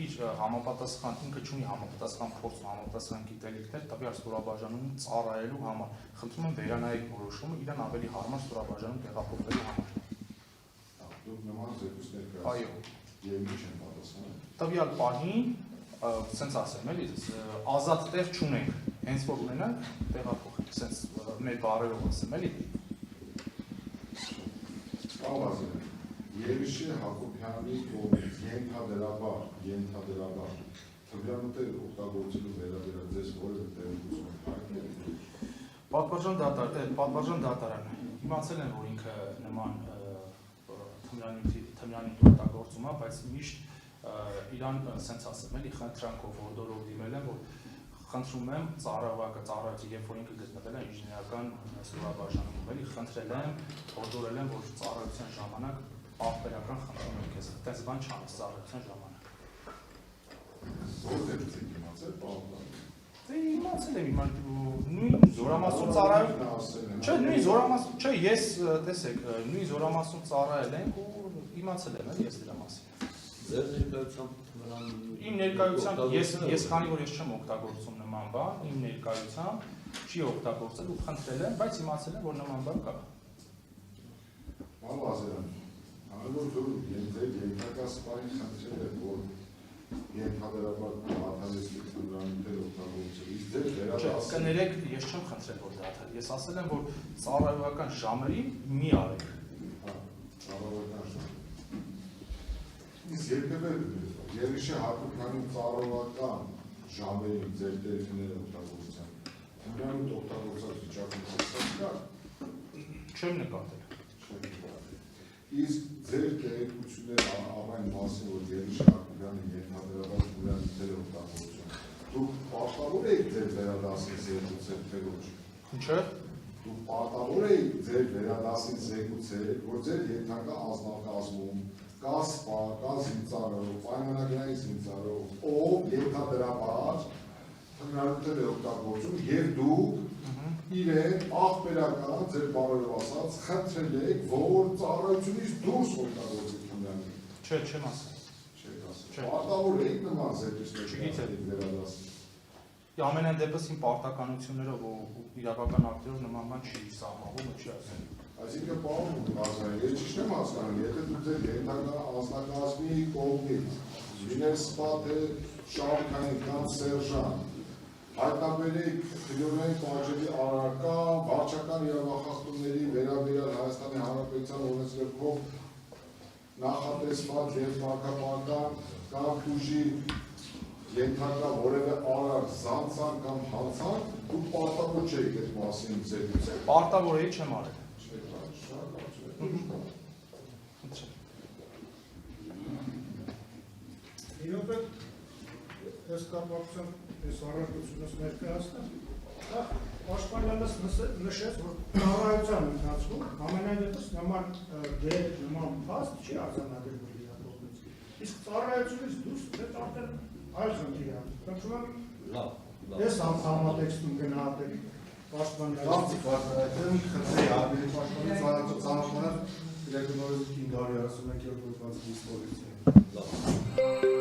իր համապատասխան ինքը չունի համապատասխան փորձ ու համապատասխան գիտելիքներ տվյալ ստորաբաժանում ծառայելու համար։ Խնդրում եմ վերանայեք որոշումը իրան ավելի հարմար ստորաբաժանում տեղափոխելու համար։ Դուք նման զեկույցներ Այո։ Եվ ինչ են պատասխանել։ Տվյալ պահին, սենց ասեմ, էլի, ազատ տեղ չունենք, հենց որ ունենանք, տեղափոխենք, սենց մեր բառերով ասեմ, էլի։ Երիշե Հակոբյանի կողմից ենթադրաբար տվյալներ օգտագործելու վերաբերյալ ձեզ որևէ տեղեկություն հայտնել։ Պատվարժան դատարան իմացել են, որ ինքը նման թմրանյութ օգտագործում է, բայց միշտ իրան սենց ասեմ, էլի խնդրանքով հորդորով դիմել են, որ խնդրում եմ ծառայողի, երբ որ ինքը գտնվել է ինժեներական ստորաբաժանում, էլի խնդրել եմ, հորդորել եմ, որ ծառայության ժամանակ աղբերական խնդրում եմ քեզ, այդպես բան չանես ծառայության ժամանակ։ Որտե՞ղ եք իմացել, պարոն։ Դե իմացել եմ, նույն զորամասում ծառայում։ Չէ, նույն զորամասում, չէ, ես տեսեք, նույն զորամասում ծառայել ենք ու իմացել եմ, ես դրա մասին։ Ձեր ներկայությամբ Իմ ներկայությամբ ես քանի որ ես չեմ օգտագործում նման բան, իմ ներկայությամբ չի օգտագործել ու խնդրել եմ, բայց իմացել եմ, որ նման բան կա։ Մալազերան, հանրավոր դուք ենթակա սպային խնդրել եք, որ ենթադրաբար դադարեցիք թմրանյութեր օգտագործել, իսկ ձեր վերադասել։ Կներեք, ես չեմ խնդրել, որ դադար, ես ասել եմ, որ ծառայողական ժամերին մի արեք։ Ծառայողական ժամ։ Իսկ երբևէ Երիշե Հակոբյանի ծառայողական ժամերին ձեր տելեֆոնները օգտագործան, թմրանյութ օգտագործած վիճակում հասած կա։ Չեմ նկատել։ Իսկ ձեր տեղեկությունները այն մասին, որ Երիշե Հակոբյանի ենթադրաբար թմրանյութերը օգտագործում, դուք պարտավոր եք ձեր վերադասին զեկուցել, թե ոչ։ Ինչը։ Դուք պարտավոր եք ձեր վերադասին զեկուցել, որ ձեր ենթակա ազնվակազմում կա սպա, կա զինծառայող, պայմանագրային զինծառայող, ով ենթադրաբար թմրանյութեր է օգտագործում եւ դուք իրեն աղբերական ձեր բառերով ասած խնդրել եք, որ ծառայությունից դուրս օգտագործի թմրանյութ։ Չէ, չեմ ասել։ Չեք ասել։ Պարտավոր եք նման զեկույցներ վերադասել։ Ամենայն դեպս իմ պարտականություններով ու իրավական ակտերով նման բան չի սահմանվում ու չի ասել։ Այսինքն պարոն Ղազարյան, ես ճիշտ եմ հասկանում, եթե դուք ձեր ենթակա անձնակազմի կողմից լինել սպա թե շարքային կամ սերժանտ, հայտնաբերեք քրեորեն պատժելի առարկա, վարչական իրավախախտումների վերաբերյալ Հայաստանի Հանրապետության օրենսգրքով նախատեսված եւ կարգապահական կամ ուժի ենթակա որևէ արար, զանցան կամ հանցան, դուք պարտավոր չեք այդ մասին զեկուցել։ Պարտավոր էի չեմ արել։ Իրոք ես կապակցությամբ ես առարկությունս ներկայացնեմ, պաշտպանյանս նշեց, որ ծառայության ընթացքում ամենայն դեպս նման դեր, նման փաստ չի արձանագրվել իր կողմից։ Իսկ ծառայությունից դուրս դեռ արդեն այլ խնդիր է։ Խնդրում եմ ես համատեքստում գնահատել պաշտպանյանը։ Այդտեղ խնդրի ավելի պաշտպանից ծանոթանալ Իրակի նորից 531 հոդված դիսպոզիցիա։